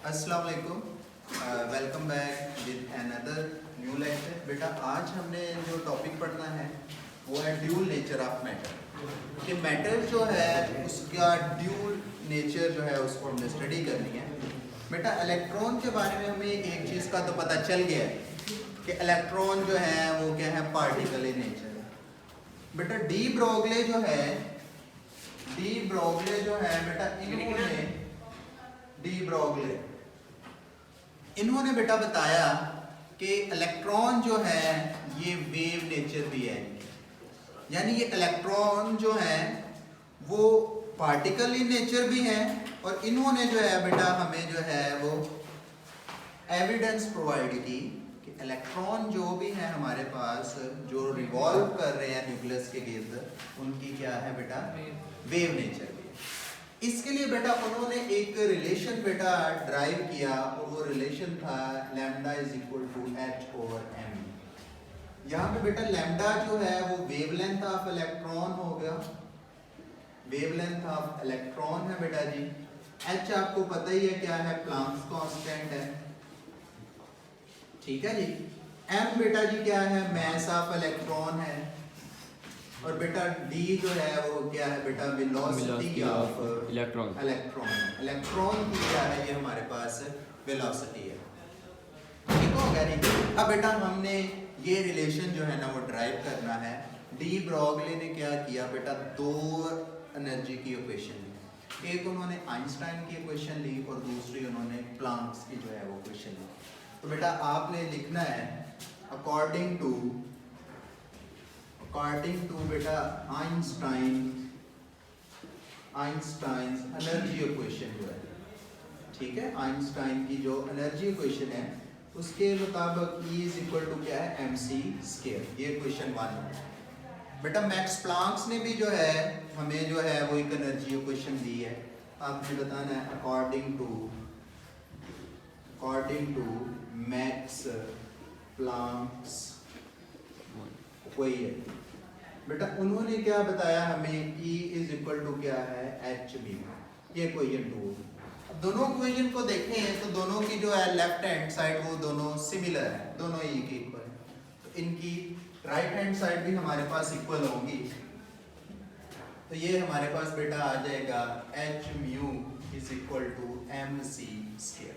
अस्सलाम वालेकुम, welcome back with another new lecture. बेटा आज हमने जो टॉपिक पढ़ना है वो है ड्यूल नेचर ऑफ मैटर। कि मैटर जो है उसका ड्यूल नेचर जो है उसको हमने स्टडी करनी है। बेटा इलेक्ट्रॉन के बारे में हमें एक चीज़ का तो पता चल गया है कि इलेक्ट्रॉन जो है वो क्या है, पार्टिकल इन नेचर है। बेटा डी ब्रोगले जो है बेटा इन्होंने बेटा बताया कि इलेक्ट्रॉन जो है ये वेव नेचर भी है, यानी ये इलेक्ट्रॉन जो है वो पार्टिकल इन नेचर भी है। और इन्होंने जो है बेटा हमें जो है वो एविडेंस प्रोवाइड की कि इलेक्ट्रॉन जो भी है हमारे पास जो रिवॉल्व कर रहे हैं न्यूक्लियस के गिर्द, उनकी क्या है बेटा, वेव नेचर भी है। इसके लिए बेटा उन्होंने एक रिलेशन बेटा ड्राइव किया और वो रिलेशन था lambda is equal to H over M. यहाँ पे बेटा लैम्डा जो है वो वेवलेंथ ऑफ इलेक्ट्रॉन हो गया, वेवलेंथ ऑफ इलेक्ट्रॉन है बेटा जी। एच आपको पता ही है क्या है, प्लांक्स कांस्टेंट है, ठीक है जी। एम बेटा जी क्या है, मैस ऑफ इलेक्ट्रॉन है। और बेटा डी जो है वो क्या है बेटा, वेलोसिटी ऑफ इलेक्ट्रॉन की क्या है, ये हमारे पास वेलोसिटी है, ठीक हो गया जी। अब बेटा हमने ये रिलेशन जो है ना वो ड्राइव करना है। डी ब्रोगले ने क्या किया बेटा, दो एनर्जी की इक्वेशन ली। एक उन्होंने आइंस्टाइन की इक्वेशन ली और दूसरी उन्होंने प्लांक्स की जो है वो इक्वेशन ली। तो बेटा आपने लिखना है अकॉर्डिंग टू बेटा आइंस्टाइन एनर्जी इक्वेशन जो है, ठीक है, आइंस्टाइन की जो एनर्जी इक्वेशन है उसके मुताबिक E इज इक्वल टू क्या है, mc स्क्वायर। ये इक्वेशन 1 है। बेटा मैक्स प्लांक्स ने भी जो है हमें जो है वो एक एनर्जी इक्वेशन दी है। आपने बताना है अकॉर्डिंग टू मैक्स प्लांक्स वही है। बेटा उन्होंने क्या बताया हमें, E इज इक्वल टू क्या है, एच बी। ये इक्वेशन 2। अब दोनों इक्वेशन को देखें तो दोनों की जो है लेफ्ट हैंड साइड वो दोनों सिमिलर है, दोनों E के इक्वल है। तो इनकी राइट हैंड साइड भी हमारे पास इक्वल होंगी। तो ये हमारे पास बेटा आ जाएगा H mu is equal to M C square.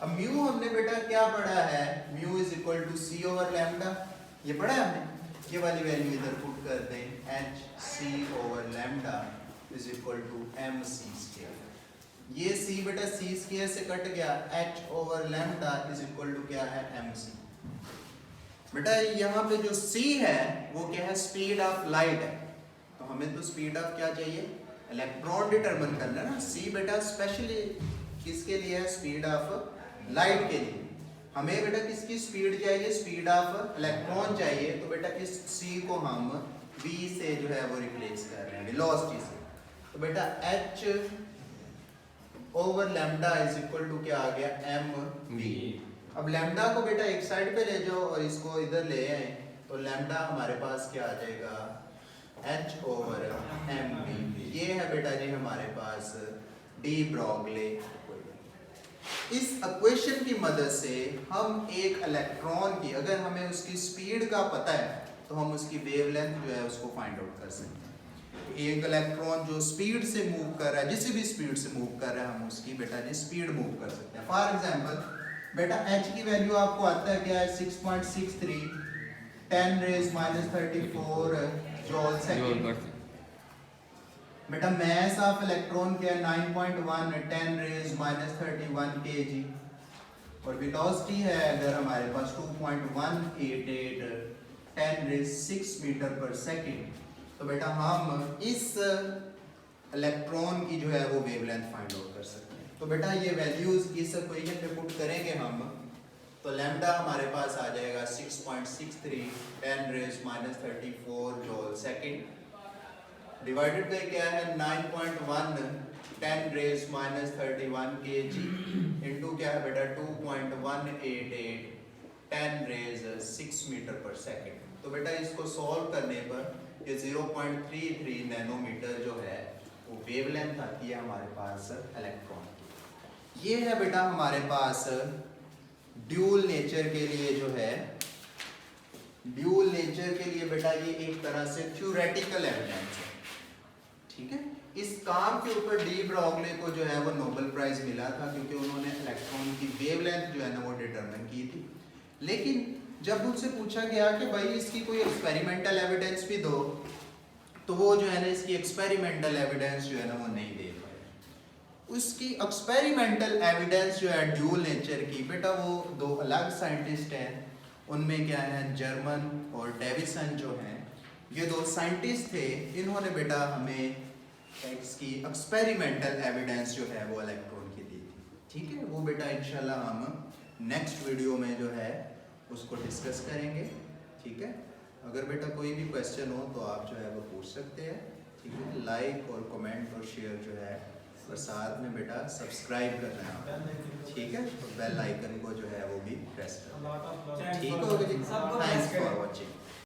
अब म्यू हमने बेटा क्या पढ़ा है, mu is equal to C over lambda, ये पढ़ा है हमने। ये वाली वैल्यू इधर पुट कर दें, H C over lambda is equal to M C square. ये सी बेटा सी स्क्वायर से कट गया, H over lambda is equal to क्या है, एम सी। बेटा यहाँ पे जो c है वो क्या है, स्पीड ऑफ लाइट है। तो हमें तो स्पीड ऑफ क्या चाहिए, इलेक्ट्रॉन डिटरमिन करना है ना। c बेटा स्पेशली किसके लिए है, स्पीड ऑफ लाइट के लिए। हमें बेटा किसकी स्पीड चाहिए, स्पीड ऑफ इलेक्ट्रॉन चाहिए। तो बेटा इस c को हम v से जो है वो रिप्लेस कर रहे हैं, वेलोसिटी से। तो बेटा h over lambda is equal to क्या आ गया, एम v। अब लैम्डा को बेटा एक साइड पे ले जाओ और इसको इधर ले आए, तो लैम्डा हमारे पास क्या आ जाएगा, h ओवर एम वी। ये है बेटा जी हमारे पास डी ब्रोगले। इस इक्वेशन की मदद से हम एक इलेक्ट्रॉन की, अगर हमें उसकी स्पीड का पता है तो हम उसकी वेवलेंथ जो है उसको फाइंड आउट कर सकते हैं। एक इलेक्ट्रॉन जो स्पीड से मूव कर रहा है, जिस भी स्पीड से मूव कर रहा है, हम उसकी बेटा जी स्पीड मूव कर सकते हैं। फॉर एग्जांपल बेटा h की वैल्यू आपको आता है क्या है, 6.63 10 रेज माइनस 34 जूल सेकंड। बेटा मैस ऑफ इलेक्ट्रॉन क्या है, 9.1 10 रेज माइनस 31 kg। और वेलोसिटी है अगर हमारे पास 2.188 10 रेज 6 मीटर पर सेकंड। तो बेटा हम इस इलेक्ट्रॉन की जो है वो वेवलेंथ फाइंड आउट कर सकते हैं। तो बेटा ये वैल्यूज इस इक्वेशन पे पुट करेंगे हम, तो लैम्डा हमारे पास आ जाएगा 6.63 10 raise minus 34 joule second divided by क्या है, 9.1 10 रेज माइनस 31 kg इनटू क्या है बेटा 2.188 10 रेज 6 मीटर पर सेकंड। तो बेटा इसको सॉल्व करने पर ये 0.33 नैनोमीटर जो है वो वेवलेंथ आती है हमारे पास इलेक्ट्रॉन की। ये है बेटा हमारे पास ड्यूल नेचर के लिए जो है, ड्यूल नेचर के लिए बेटा ये एक तरह से थ्योरेटिकल एविडेंस है, ठीक है। इस काम के ऊपर डी ब्रॉगली को जो है वो नोबेल प्राइज मिला था, क्योंकि उन्होंने इलेक्ट्रॉन की वेवलेंथ जो है ना वो डिटरमिन की थी। लेकिन जब उनसे पूछा गया कि भाई इसकी कोई एक्सपेरिमेंटल एविडेंस भी दो, तो वो जो है ना इसकी एक्सपेरिमेंटल एविडेंस जो है ना वो नहीं दे पाए। उसकी एक्सपेरिमेंटल एविडेंस जो है ड्यूल नेचर की बेटा वो दो अलग साइंटिस्ट हैं, उनमें क्या है जर्मन और डेविसन जो हैं, ये दो साइंटिस्ट थे। इन्होंने बेटा हमें इसकी एक्सपेरिमेंटल एविडेंस जो है वो इलेक्ट्रॉन की दी थी, ठीक है। वो बेटा इंशाल्लाह हम नेक्स्ट वीडियो में जो है उसको डिस्कस करेंगे, ठीक है। अगर बेटा कोई भी क्वेश्चन हो तो आप जो है वो पूछ सकते हैं, ठीक है। लाइक और कमेंट और शेयर जो है और साथ में बेटा सब्सक्राइब करना है, ठीक है। बेल आइकन को जो है वो भी प्रेस करना, ठीक हो गया।